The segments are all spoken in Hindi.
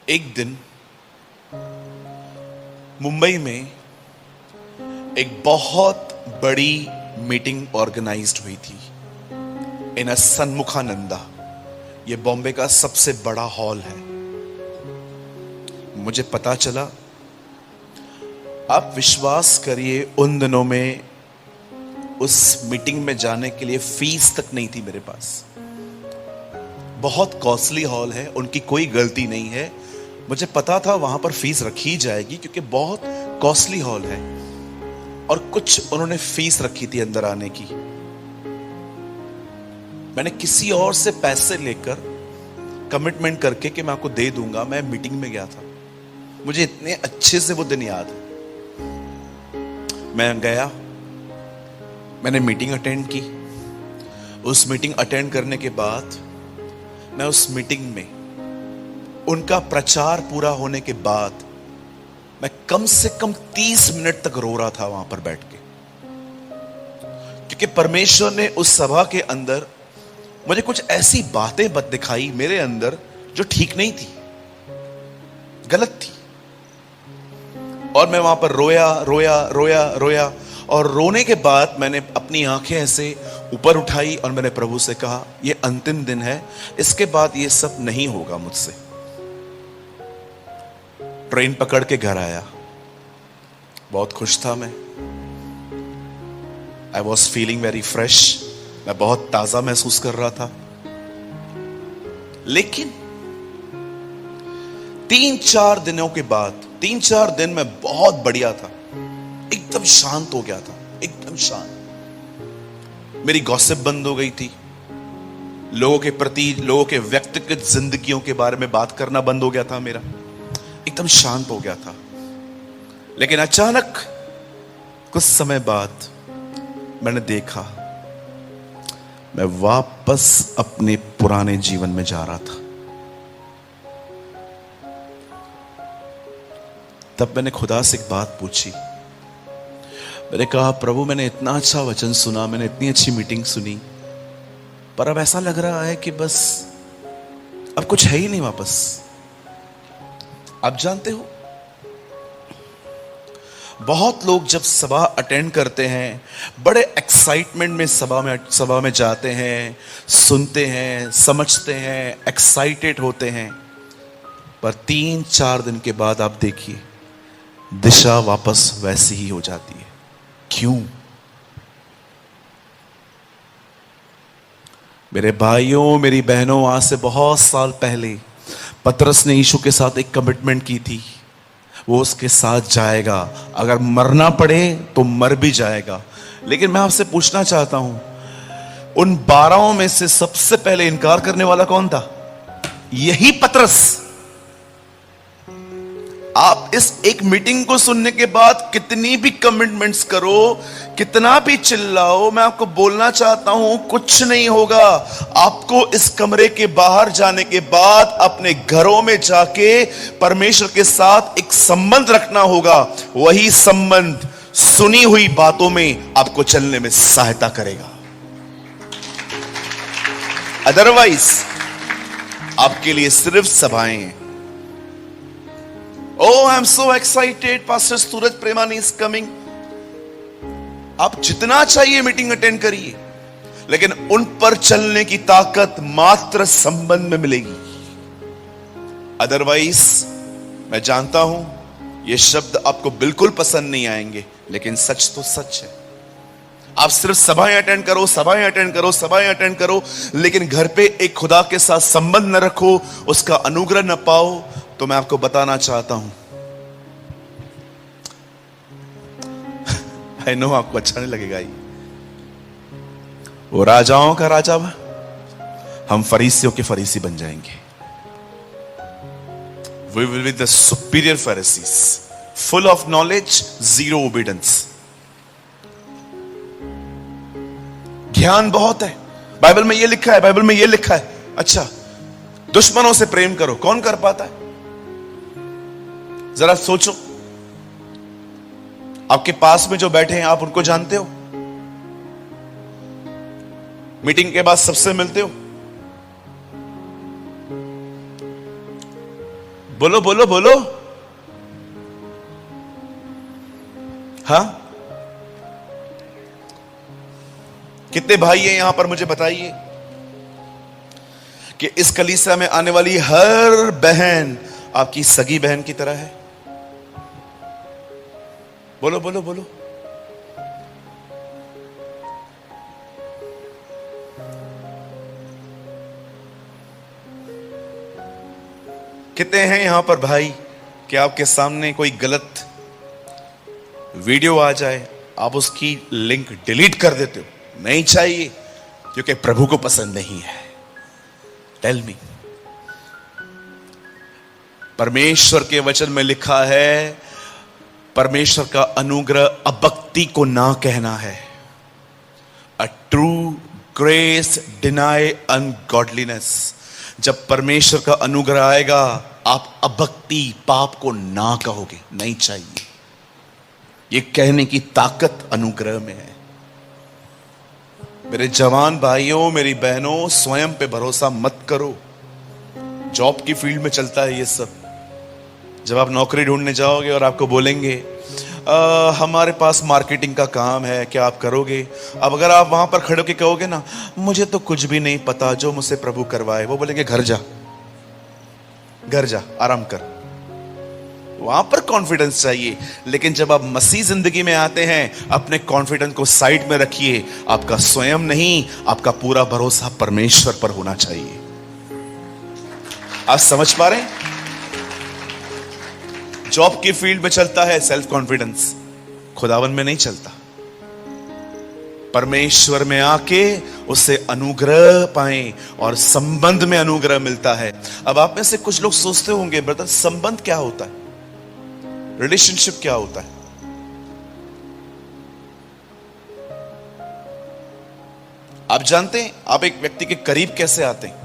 एक दिन मुंबई में एक बहुत बड़ी मीटिंग ऑर्गेनाइज्ड हुई थी इन सन्मुखानंदा। ये बॉम्बे का सबसे बड़ा हॉल है। मुझे पता चला, आप विश्वास करिए, उन दिनों में उस मीटिंग में जाने के लिए फीस तक नहीं थी मेरे पास। बहुत कॉस्टली हॉल है, उनकी कोई गलती नहीं है। मुझे पता था वहां पर फीस रखी जाएगी क्योंकि बहुत कॉस्टली हॉल है, और कुछ उन्होंने फीस रखी थी अंदर आने की। मैंने किसी और से पैसे लेकर कमिटमेंट करके कि मैं आपको दे दूंगा, मैं मीटिंग में गया था। मुझे इतने अच्छे से वो दिन याद है। मैं गया, मैंने मीटिंग अटेंड की। उस मीटिंग अटेंड करने के बाद मैं उस मीटिंग में, उनका प्रचार पूरा होने के बाद, मैं कम से कम 30 मिनट तक रो रहा था वहां पर बैठ के, क्योंकि परमेश्वर ने उस सभा के अंदर मुझे कुछ ऐसी बातें दिखाई मेरे अंदर जो ठीक नहीं थी, गलत थी। और मैं वहां पर रोया रोया रोया रोया, और रोने के बाद मैंने अपनी आंखें ऐसे ऊपर उठाई और मैंने प्रभु से कहा, यह अंतिम दिन है, इसके बाद ये सब नहीं होगा मुझसे। ट्रेन पकड़ के घर आया, बहुत खुश था मैं। I was feeling very fresh, मैं बहुत ताजा महसूस कर रहा था। लेकिन 3-4 दिनों के बाद, 3-4 दिन में बहुत बढ़िया था, एकदम शांत हो गया था, एकदम शांत। मेरी गॉसिप बंद हो गई थी, लोगों के प्रति, लोगों के व्यक्तिगत जिंदगियों के बारे में बात करना बंद हो गया था मेरा, एकदम शांत हो गया था। लेकिन अचानक कुछ समय बाद मैंने देखा, मैं वापस अपने पुराने जीवन में जा रहा था। तब मैंने खुदा से एक बात पूछी। मैंने कहा, प्रभु, मैंने इतना अच्छा वचन सुना, मैंने इतनी अच्छी मीटिंग सुनी, पर अब ऐसा लग रहा है कि बस अब कुछ है ही नहीं वापस। आप जानते हो, बहुत लोग जब सभा अटेंड करते हैं, बड़े एक्साइटमेंट में सभा में जाते हैं, सुनते हैं, समझते हैं, एक्साइटेड होते हैं, पर 3-4 दिन के बाद आप देखिए, दिशा वापस वैसी ही हो जाती है। क्यों? मेरे भाइयों, मेरी बहनों, आज से बहुत साल पहले पतरस ने यीशु के साथ एक कमिटमेंट की थी, वो उसके साथ जाएगा, अगर मरना पड़े तो मर भी जाएगा। लेकिन मैं आपसे पूछना चाहता हूं, उन 12 में से सबसे पहले इनकार करने वाला कौन था? यही पतरस। आप इस एक मीटिंग को सुनने के बाद कितनी भी कमिटमेंट्स करो, कितना भी चिल्लाओ, मैं आपको बोलना चाहता हूं, कुछ नहीं होगा। आपको इस कमरे के बाहर जाने के बाद अपने घरों में जाके परमेश्वर के साथ एक संबंध रखना होगा। वही संबंध सुनी हुई बातों में आपको चलने में सहायता करेगा। अदरवाइज आपके लिए सिर्फ सभाएं हैं। Oh, I'm so excited, Pastor Suraj प्रेमानी is coming. आप जितना चाहिए मीटिंग अटेंड करिए, लेकिन उन पर चलने की ताकत मात्र संबंध में मिलेगी। अदरवाइज, मैं जानता हूं ये शब्द आपको बिल्कुल पसंद नहीं आएंगे, लेकिन सच तो सच है। आप सिर्फ सभाएं अटेंड करो, सभाएं अटेंड करो, सभाएं अटेंड करो, लेकिन घर पे एक खुदा के साथ संबंध न रखो, उसका अनुग्रह न पाओ, तो मैं आपको बताना चाहता हूं, आई नो आपको अच्छा नहीं लगेगा ये, वो राजाओं का राजा, हम फरीसियों के फरीसी बन जाएंगे। We will be the superior Pharisees, full of knowledge, zero obedience. ज्ञान बहुत है, बाइबल में ये लिखा है, बाइबल में ये लिखा है। अच्छा, दुश्मनों से प्रेम करो, कौन कर पाता है? जरा सोचो, आपके पास में जो बैठे हैं, आप उनको जानते हो? मीटिंग के बाद सबसे मिलते हो? बोलो बोलो बोलो। हाँ, कितने भाई हैं यहां पर? मुझे बताइए कि इस कलीसिया में आने वाली हर बहन आपकी सगी बहन की तरह है? बोलो बोलो बोलो। कितने हैं यहां पर भाई कि आपके सामने कोई गलत वीडियो आ जाए, आप उसकी लिंक डिलीट कर देते हो? नहीं चाहिए, क्योंकि प्रभु को पसंद नहीं है। Tell me. परमेश्वर के वचन में लिखा है, परमेश्वर का अनुग्रह अभक्ति को ना कहना है। A true grace deny ungodliness. जब परमेश्वर का अनुग्रह आएगा, आप अभक्ति, पाप को ना कहोगे। नहीं चाहिए। ये कहने की ताकत अनुग्रह में है। मेरे जवान भाइयों, मेरी बहनों, स्वयं पे भरोसा मत करो। जॉब की फील्ड में चलता है ये सब। जब आप नौकरी ढूंढने जाओगे और आपको बोलेंगे हमारे पास मार्केटिंग का काम है, क्या आप करोगे? अब अगर आप वहां पर खड़े होकर कहोगे ना, मुझे तो कुछ भी नहीं पता, जो मुझसे प्रभु करवाए, वो बोलेंगे घर जा, घर जा, आराम कर। वहां पर कॉन्फिडेंस चाहिए। लेकिन जब आप मसीह जिंदगी में आते हैं, अपने कॉन्फिडेंस को साइड में रखिए। आपका स्वयं नहीं, आपका पूरा भरोसा परमेश्वर पर होना चाहिए। आप समझ पा रहे हैं? जॉब की फील्ड में चलता है सेल्फ कॉन्फिडेंस, खुदावन में नहीं चलता। परमेश्वर में आके उससे अनुग्रह पाएं और संबंध में अनुग्रह मिलता है। अब आप में से कुछ लोग सोचते होंगे, ब्रदर संबंध क्या होता है, रिलेशनशिप क्या होता है? आप जानते हैं आप एक व्यक्ति के करीब कैसे आते हैं?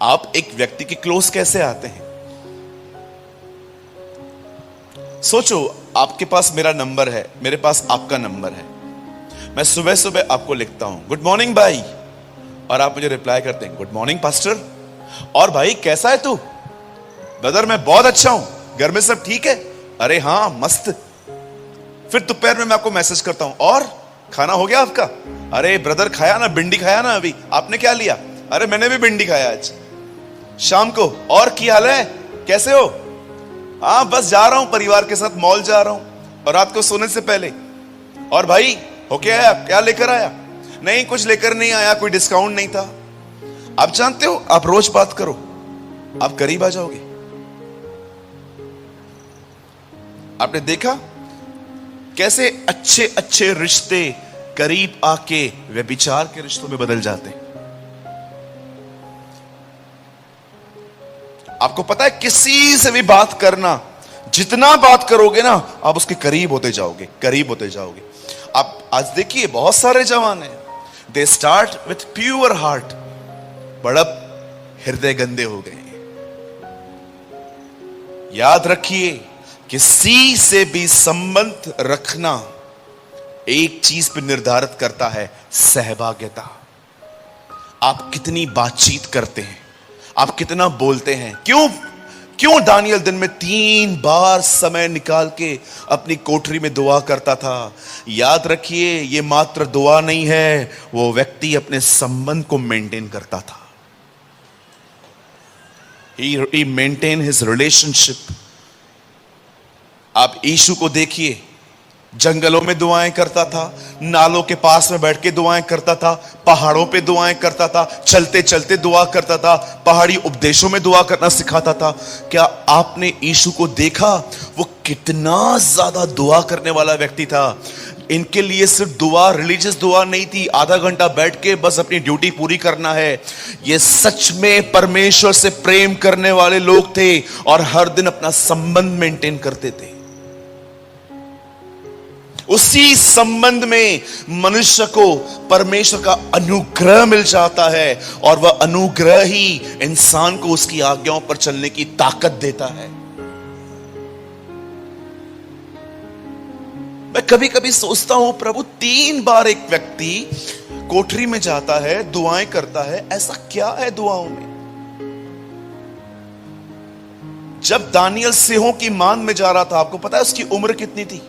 आप एक व्यक्ति के क्लोज कैसे आते हैं? सोचो, आपके पास मेरा नंबर है, मेरे पास आपका नंबर है। मैं सुबह सुबह आपको लिखता हूं, गुड मॉर्निंग भाई, और आप मुझे रिप्लाई करते हैं, गुड मॉर्निंग पास्टर। और भाई कैसा है तू? ब्रदर मैं बहुत अच्छा हूं, घर में सब ठीक है? अरे हाँ मस्त। फिर दोपहर में मैं आपको मैसेज करता हूं, और खाना हो गया आपका? अरे ब्रदर खाया ना, भिंडी खाया ना अभी, आपने क्या लिया? अरे मैंने भी भिंडी खाया आज। शाम को, और क्या हाल है, कैसे हो? हाँ बस जा रहा हूं, परिवार के साथ मॉल जा रहा हूं, और रात को सोने से पहले। और भाई हो क्या आया, क्या लेकर आया? नहीं कुछ लेकर नहीं आया, कोई डिस्काउंट नहीं था। आप जानते हो, आप रोज बात करो, आप करीब आ जाओगे। आपने देखा कैसे अच्छे अच्छे रिश्ते करीब आके व्यभिचार के रिश्तों में बदल जाते हैं। आपको पता है, किसी से भी बात करना, जितना बात करोगे ना, आप उसके करीब होते जाओगे, करीब होते जाओगे। आप आज देखिए, बहुत सारे जवान हैं, they start with pure heart, बड़ा हृदय गंदे हो गए। याद रखिए, किसी से भी संबंध रखना एक चीज पर निर्धारित करता है, सहभागिता। आप कितनी बातचीत करते हैं, आप कितना बोलते हैं। क्यों दानियल दिन में 3 बार समय निकाल के अपनी कोठरी में दुआ करता था? याद रखिए, यह मात्र दुआ नहीं है, वो व्यक्ति अपने संबंध को मेंटेन करता था। He maintained his relationship। आप यीशु को देखिए, जंगलों में दुआएं करता था, नालों के पास में बैठ के दुआएं करता था, पहाड़ों पे दुआएं करता था, चलते चलते दुआ करता था, पहाड़ी उपदेशों में दुआ करना सिखाता था। क्या आपने यीशु को देखा? वो कितना ज्यादा दुआ करने वाला व्यक्ति था। इनके लिए सिर्फ दुआ रिलीजियस दुआ नहीं थी, आधा घंटा बैठ के बस अपनी ड्यूटी पूरी करना है। ये सच में परमेश्वर से प्रेम करने वाले लोग थे और हर दिन अपना संबंध मेंटेन करते थे। उसी संबंध में मनुष्य को परमेश्वर का अनुग्रह मिल जाता है, और वह अनुग्रह ही इंसान को उसकी आज्ञाओं पर चलने की ताकत देता है। मैं कभी कभी सोचता हूं, प्रभु 3 बार एक व्यक्ति कोठरी में जाता है, दुआएं करता है, ऐसा क्या है दुआओं में? जब दानियल सिंहों की मान में जा रहा था, आपको पता है उसकी उम्र कितनी थी?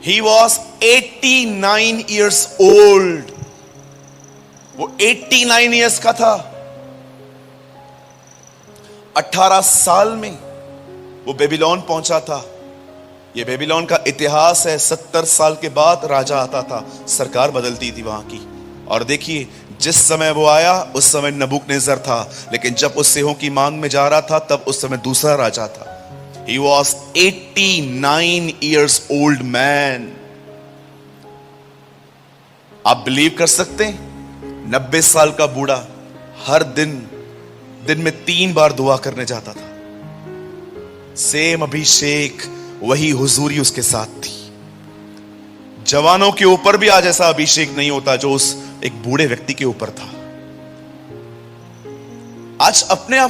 He was 89 years old. वो 89 years का था। 18 साल में वो बेबीलोन पहुंचा था। ये बेबीलोन का इतिहास है। 70 साल के बाद राजा आता था, सरकार बदलती थी वहां की। और देखिए, जिस समय वो आया उस समय नबूकनेस्सर था, लेकिन जब उस सिंहों की मांग में जा रहा था तब उस समय दूसरा राजा था। He was 89 years old man. आप बिलीव कर सकते हैं? 90 साल का बूढ़ा हर दिन में 3 बार दुआ करने जाता था। सेम अभिषेक, वही हुजूरी उसके साथ थी। जवानों के ऊपर भी आज ऐसा अभिषेक नहीं होता जो उस एक बूढ़े व्यक्ति के ऊपर था। आज अपने आप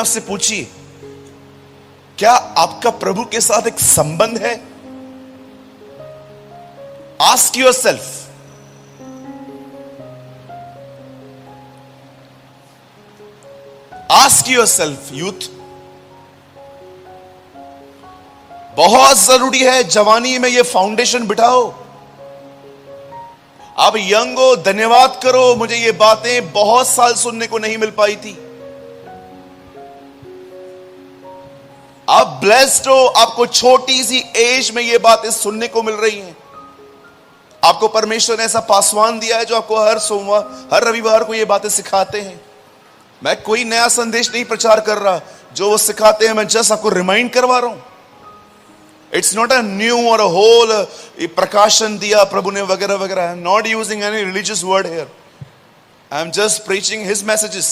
से पूछिए, क्या आपका प्रभु के साथ एक संबंध है? Ask yourself. Ask yourself youth. बहुत जरूरी है जवानी में ये फाउंडेशन बिठाओ। आप यंग हो, धन्यवाद करो, मुझे ये बातें बहुत साल सुनने को नहीं मिल पाई थी। आप ब्लेस्ड हो, आपको छोटी सी एज में ये बातें सुनने को मिल रही हैं। आपको परमेश्वर ने ऐसा पासवान दिया है जो आपको हर रविवार को ये बातें सिखाते हैं। मैं कोई नया संदेश नहीं प्रचार कर रहा, जो वो सिखाते हैं मैं जस्ट आपको रिमाइंड करवा रहा हूं। इट्स नॉट अ न्यू और अ होल प्रकाशन दिया प्रभु ने वगैरह वगैरह। I am not using any religious word here, I am just preaching his messages.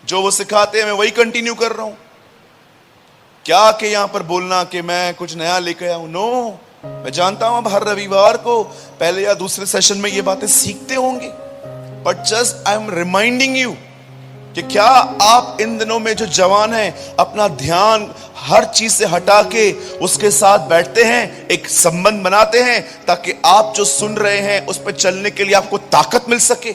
जो वो सिखाते हैं मैं वही कंटिन्यू कर रहा हूं। क्या कि यहां पर बोलना कि मैं कुछ नया लेकर आया हूं, नो। मैं जानता हूं अब हर रविवार को पहले या दूसरे सेशन में ये बातें सीखते होंगे, but just I am reminding you कि क्या आप इन दिनों में जो जवान हैं अपना ध्यान हर चीज से हटा के उसके साथ बैठते हैं, एक संबंध बनाते हैं, ताकि आप जो सुन रहे हैं उस पर चलने के लिए आपको ताकत मिल सके।